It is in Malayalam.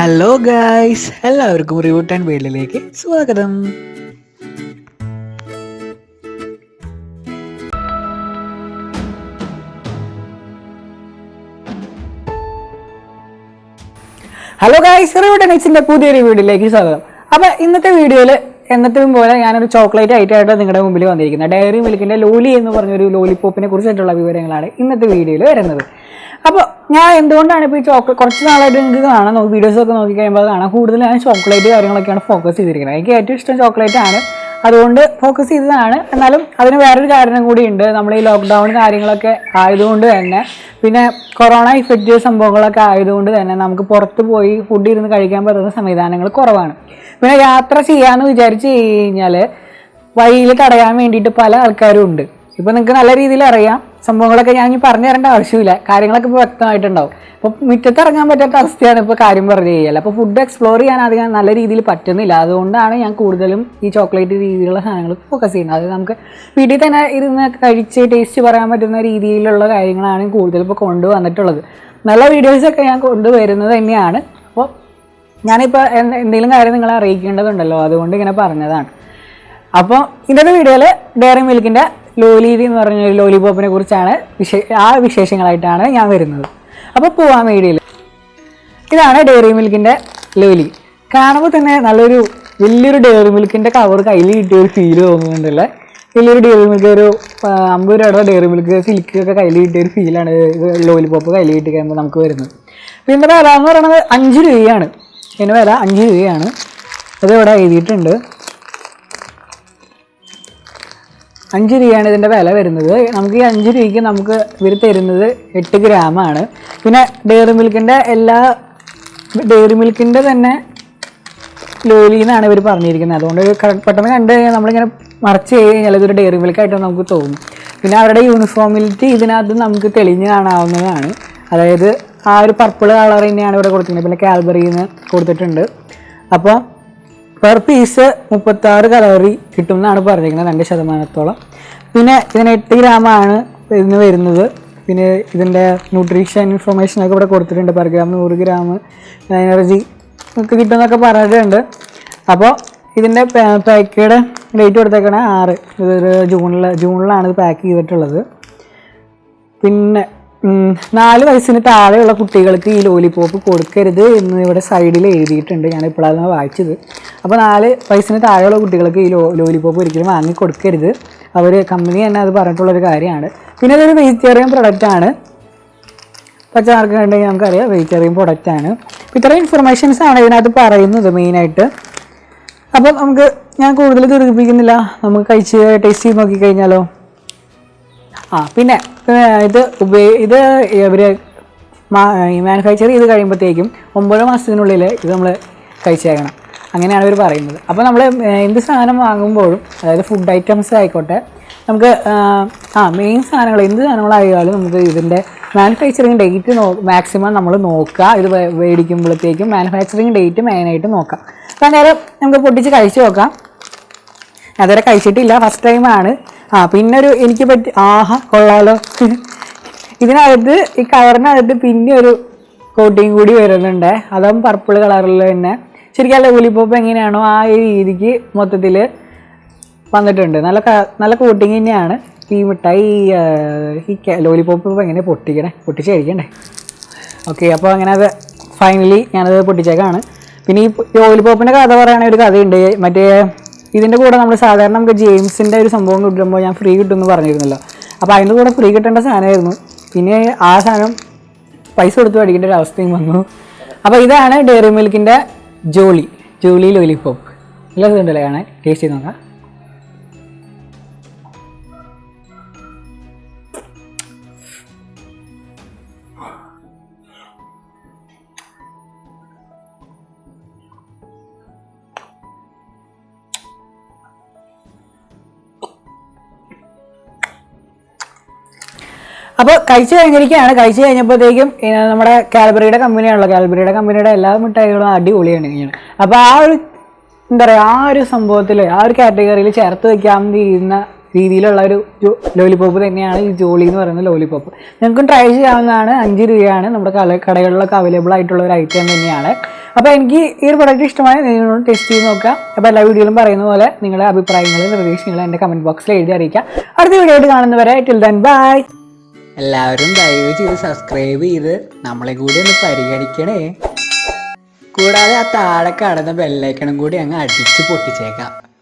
ഹലോ ഗായ്സ്, എല്ലാവർക്കും റിവുട്ടൻ വേൾഡിലേക്ക് സ്വാഗതം. ഹലോ ഗായ്സ്, റിവുട്ടൻ എക്സിന്റെ പുതിയൊരു വീഡിയോയിലേക്ക് സ്വാഗതം. അപ്പോൾ ഇന്നത്തെ വീഡിയോയിൽ എന്നത്തെയും പോലെ ഞാനൊരു ചോക്ലേറ്റ് ഐറ്റമായിട്ട് നിങ്ങളുടെ മുമ്പിൽ വന്നിരിക്കുന്നത് ഡയറി മിൽക്കിന്റെ ലോലി എന്ന് പറഞ്ഞൊരു ലോലിപോപ്പിനെ കുറിച്ചിട്ടുള്ള വിവരങ്ങളാണ് ഇന്നത്തെ വീഡിയോയിൽ വരുന്നത്. അപ്പോൾ ഞാൻ എന്തുകൊണ്ടാണ് ഇപ്പോൾ ഈ ചോക്ലേറ്റ് കുറച്ച് നാളായിട്ട് നിങ്ങൾക്ക് കാണാം, വീഡിയോസൊക്കെ നോക്കി കഴിയുമ്പോൾ കാണാം, കൂടുതൽ ഞാൻ ചോക്ലേറ്റ് കാര്യങ്ങളൊക്കെയാണ് ഫോക്കസ് ചെയ്തിരിക്കുന്നത്. എനിക്ക് ഏറ്റവും ഇഷ്ടം ചോക്ലേറ്റ് ആണ്, അതുകൊണ്ട് ഫോക്കസ് ചെയ്തതാണ്. എന്നാലും അതിന് വേറൊരു കാരണം കൂടിയുണ്ട്. നമ്മൾ ഈ ലോക്ക്ഡൗൺ കാര്യങ്ങളൊക്കെ ആയതുകൊണ്ട് തന്നെ, പിന്നെ കൊറോണ ഇഫക്റ്റീവ് സംഭവങ്ങളൊക്കെ ആയതുകൊണ്ട് തന്നെ നമുക്ക് പുറത്ത് പോയി ഫുഡ് ഇരുന്ന് കഴിക്കാൻ പറ്റുന്ന സംവിധാനങ്ങൾ കുറവാണ്. പിന്നെ യാത്ര ചെയ്യാമെന്ന് വിചാരിച്ച് കഴിഞ്ഞാൽ വഴിയിൽ തടയാൻ വേണ്ടിയിട്ട് പല ആൾക്കാരും ഉണ്ട്. ഇപ്പോൾ നിങ്ങൾക്ക് നല്ല രീതിയിൽ അറിയാം, സംഭവങ്ങളൊക്കെ ഞാൻ ഇനി പറഞ്ഞു തരേണ്ട ആവശ്യമില്ല, കാര്യങ്ങളൊക്കെ ഇപ്പോൾ വ്യക്തമായിട്ടുണ്ടാവും. അപ്പോൾ മുറ്റത്ത് ഇറങ്ങാൻ പറ്റാത്ത അവസ്ഥയാണ് ഇപ്പോൾ കാര്യം പറഞ്ഞു കഴിഞ്ഞാൽ. അപ്പോൾ ഫുഡ് എക്സ്പ്ലോർ ചെയ്യാൻ അധികം നല്ല രീതിയിൽ പറ്റുന്നില്ല. അതുകൊണ്ടാണ് ഞാൻ കൂടുതലും ഈ ചോക്ലേറ്റ് രീതിയിലുള്ള സാധനങ്ങൾ ഫോക്കസ് ചെയ്യുന്നത്. അത് നമുക്ക് വീട്ടിൽ തന്നെ ഇരുന്ന് കഴിച്ച് ടേസ്റ്റ് പറയാൻ പറ്റുന്ന രീതിയിലുള്ള കാര്യങ്ങളാണ് കൂടുതൽ ഇപ്പോൾ കൊണ്ടുവന്നിട്ടുള്ളത്. നല്ല വീഡിയോസൊക്കെ ഞാൻ കൊണ്ടുവരുന്നത് തന്നെയാണ്. അപ്പോൾ ഞാനിപ്പോൾ എന്തെങ്കിലും കാര്യം നിങ്ങളെ അറിയിക്കേണ്ടതുണ്ടല്ലോ, അതുകൊണ്ട് ഇങ്ങനെ പറഞ്ഞതാണ്. അപ്പോൾ ഇന്നത്തെ വീഡിയോയിൽ ഡയറി മിൽക്കിൻ്റെ ലോലി എന്ന് പറഞ്ഞൊരു ലോലിപോപ്പിനെ കുറിച്ചാണ് വിശേഷങ്ങളായിട്ടാണ് ഞാൻ വരുന്നത്. അപ്പോൾ പോവാൻ വീഡിയോയിൽ. ഇതാണ് ഡയറി മിൽക്കിൻ്റെ ലോലി. കാണുമ്പോൾ തന്നെ വലിയൊരു ഡയറി മിൽക്കിൻ്റെ കവർ കയ്യിൽ കിട്ടിയ ഒരു ഫീല് തോന്നുന്നുണ്ടല്ലേ. വലിയൊരു ഡയറി മിൽക്ക്, ഒരു 50 രൂപയുടെ ഡയറി മിൽക്ക് സിൽക്ക് ഒക്കെ കയ്യിൽ കിട്ടിയ ഒരു ഫീലാണ് ലോലിപോപ്പ് കയ്യിൽ കിട്ടി കഴിയുമ്പോൾ നമുക്ക് വരുന്നത്. പിന്നെ വില എന്ന് പറയുന്നത് 5 രൂപയാണ്. ഇതിന് വില 5 രൂപയാണ്. അത് ഇവിടെ എഴുതിയിട്ടുണ്ട്. 5 രൂപയാണ് ഇതിൻ്റെ വില വരുന്നത്. നമുക്ക് ഈ 5 രൂപയ്ക്ക് നമുക്ക് ഇവർ തരുന്നത് 8 ഗ്രാമാണ്. പിന്നെ ഡയറി മിൽക്കിൻ്റെ തന്നെ ലോലി എന്നാണ് ഇവർ പറഞ്ഞിരിക്കുന്നത്. അതുകൊണ്ട് പെട്ടെന്ന് കണ്ടു കഴിഞ്ഞാൽ നമ്മളിങ്ങനെ മറച്ച് കഴിഞ്ഞാൽ ഇതൊരു ഡയറി മിൽക്കായിട്ട് നമുക്ക് തോന്നും. പിന്നെ അവരുടെ യൂണിഫോമിലിറ്റി ഇതിനകത്ത് നമുക്ക് തെളിഞ്ഞ് കാണാവുന്നതാണ്. അതായത് ആ ഒരു പർപ്പിൾ കളർ തന്നെയാണ് ഇവിടെ കൊടുത്തിരിക്കുന്നത്. പിന്നെ കാൽബറിന്ന് കൊടുത്തിട്ടുണ്ട്. അപ്പോൾ പെർ പീസ് 36 കലോറി കിട്ടും എന്നാണ് പറഞ്ഞിരിക്കുന്നത്, 2%. പിന്നെ ഇതിന് 8 ഗ്രാമാണ് ഇതിന് വരുന്നത്. പിന്നെ ഇതിൻ്റെ ന്യൂട്രീഷൻ ഇൻഫർമേഷനൊക്കെ ഇവിടെ കൊടുത്തിട്ടുണ്ട്. പെർ ഗ്രാം 100 ഗ്രാം എനർജി ഒക്കെ കിട്ടുമെന്നൊക്കെ പറഞ്ഞിട്ടുണ്ട്. അപ്പോൾ ഇതിൻ്റെ പാക്കയുടെ ഡേറ്റ് കൊടുത്തേക്കണ 6, ഇതൊരു ജൂണിലാണ് ഇത് പാക്ക് ചെയ്തിട്ടുള്ളത്. പിന്നെ 4 വയസ്സിന് താഴെയുള്ള കുട്ടികൾക്ക് ഈ ലോലിപോപ്പ് കൊടുക്കരുത് എന്ന് ഇവിടെ സൈഡിൽ എഴുതിയിട്ടുണ്ട്. ഞാൻ ഇപ്പോഴാണ് വായിച്ചത്. അപ്പോൾ 4 വയസ്സിന് താഴെയുള്ള കുട്ടികൾക്ക് ഈ ലോലിപോപ്പ് ഒരിക്കലും വാങ്ങി കൊടുക്കരുത്. കമ്പനി തന്നെ അത് പറഞ്ഞിട്ടുള്ളൊരു കാര്യമാണ്. പിന്നെ ഇതൊരു വെജിറ്റേറിയൻ പ്രൊഡക്റ്റാണ്. പച്ചമാർക്ക് ഉണ്ടെങ്കിൽ നമുക്കറിയാം വെജിറ്റേറിയൻ പ്രൊഡക്റ്റാണ്. ഇത്രയും ഇൻഫർമേഷൻസാണ് ഇതിനകത്ത് പറയുന്നത് മെയിനായിട്ട്. അപ്പം ഞാൻ കൂടുതൽ ദീർഘിപ്പിക്കുന്നില്ല, നമുക്ക് ടേസ്റ്റ് ചെയ്ത് നോക്കിക്കഴിഞ്ഞാലോ. പിന്നെ ഇത് ഇവർ മാനുഫാക്ചർ ചെയ്ത് കഴിയുമ്പോഴത്തേക്കും 9 മാസത്തിനുള്ളിൽ ഇത് നമ്മൾ കഴിച്ചേക്കണം, അങ്ങനെയാണ് ഇവർ പറയുന്നത്. അപ്പോൾ നമ്മൾ എന്ത് സാധനം വാങ്ങുമ്പോഴും, അതായത് ഫുഡ് ഐറ്റംസ് ആയിക്കോട്ടെ, നമുക്ക് മെയിൻ സാധനങ്ങൾ എന്ത് സാധനങ്ങളായാലും നമുക്ക് ഇതിൻ്റെ മാനുഫാക്ചറിങ് ഡേറ്റ് മാക്സിമം നമ്മൾ നോക്കുക. ഇത് മേടിക്കുമ്പോഴത്തേക്കും മാനുഫാക്ചറിങ് ഡേറ്റ് മെയിനായിട്ട് നോക്കാം. അപ്പോൾ അന്നേരം നമുക്ക് പൊട്ടിച്ച് കഴിച്ച് നോക്കാം. അതുവരെ കഴിച്ചിട്ടില്ല, ഫസ്റ്റ് ടൈമാണ്. പിന്നെ എനിക്ക് കൊള്ളാലോ. ഇതിനകത്ത് ഈ കവറിനകത്ത് പിന്നെ ഒരു കോട്ടിങ് കൂടി വരുന്നുണ്ട്. അതും പർപ്പിൾ കളറിൽ തന്നെ. ശരിക്കും ലോലിപോപ്പ് എങ്ങനെയാണോ ആ ഒരു രീതിക്ക് മൊത്തത്തിൽ വന്നിട്ടുണ്ട്. നല്ല കോട്ടിങ് തന്നെയാണ് ഈ മിഠായി. ഈ ലോലിപോപ്പ് ഇപ്പോൾ എങ്ങനെ പൊട്ടിച്ച് കഴിക്കണ്ടേ. ഓക്കെ, അപ്പോൾ അങ്ങനെ അത് ഫൈനലി ഞാനത് പൊട്ടിച്ചേക്കാണ്. പിന്നെ ഈ ലോലിപോപ്പിൻ്റെ കഥ പറയുകയാണെങ്കിൽ ഒരു കഥയുണ്ട്. മറ്റേ ഇതിൻ്റെ കൂടെ നമ്മൾ സാധാരണ നമുക്ക് ജെയിംസിൻ്റെ ഒരു സംഭവം കിട്ടുമ്പോൾ ഞാൻ ഫ്രീ കിട്ടുമെന്ന് പറഞ്ഞിരുന്നല്ലോ. അപ്പോൾ അതിൻ്റെ കൂടെ ഫ്രീ കിട്ടേണ്ട സാധനമായിരുന്നു. പിന്നെ ആ സാധനം പൈസ കൊടുത്ത് മേടിക്കേണ്ട ഒരു അവസ്ഥയും വന്നു. അപ്പോൾ ഇതാണ് ഡയറി മിൽക്കിൻ്റെ ജോളി ലോലിപോപ്പ്. നല്ല ഇതുണ്ടല്ലേ കാണാൻ. ടേസ്റ്റ് ചെയ്ത് നോക്കാം. അപ്പോൾ കഴിച്ച് കഴിഞ്ഞപ്പോഴത്തേക്കും നമ്മുടെ കാൽബറിയുടെ കമ്പനിയുടെ എല്ലാ മിഠായികളും അടിപൊളിയാണ് ഇങ്ങനെ. അപ്പോൾ എന്താ പറയുക, ആ ഒരു സംഭവത്തിൽ, ആ ഒരു കാറ്റഗറിയിൽ ചേർത്ത് വയ്ക്കാവുന്ന രീതിയിലുള്ള ഒരു ലോലിപോപ്പ് തന്നെയാണ് ഈ ജോളി എന്ന് പറയുന്ന ലോലിപോപ്പ്. നിങ്ങൾക്കും ട്രൈ ചെയ്യാവുന്നതാണ്. 5 രൂപയാണ്. നമ്മുടെ കടകളിലൊക്കെ അവൈലബിൾ ആയിട്ടുള്ള ഒരു ഐറ്റം തന്നെയാണ്. അപ്പോൾ എനിക്ക് ഈ ഒരു പ്രൊഡക്റ്റ് ഇഷ്ടമായി, നിങ്ങൾ ടെസ്റ്റ് ചെയ്ത് നോക്കാം. അപ്പോൾ എല്ലാ വീഡിയോയിലും പറയുന്ന പോലെ നിങ്ങളുടെ അഭിപ്രായങ്ങളും നിർദ്ദേശങ്ങളും എൻ്റെ കമൻറ്റ് ബോക്സിൽ എഴുതി അറിയിക്കാം. അടുത്ത വീഡിയോ ആയിട്ട് കാണുന്നവരെ ടിൽ ദെൻ ബൈ. എല്ലാവരും ദയവ് ചെയ്ത് സബ്സ്ക്രൈബ് ചെയ്ത് നമ്മളെ കൂടി ഒന്ന് പരിഗണിക്കണേ. കൂടാതെ ആ താഴെ കാണുന്ന ബെല്ലൈക്കണും കൂടി അങ്ങ് അടിച്ച് പൊട്ടിച്ചേക്കാം.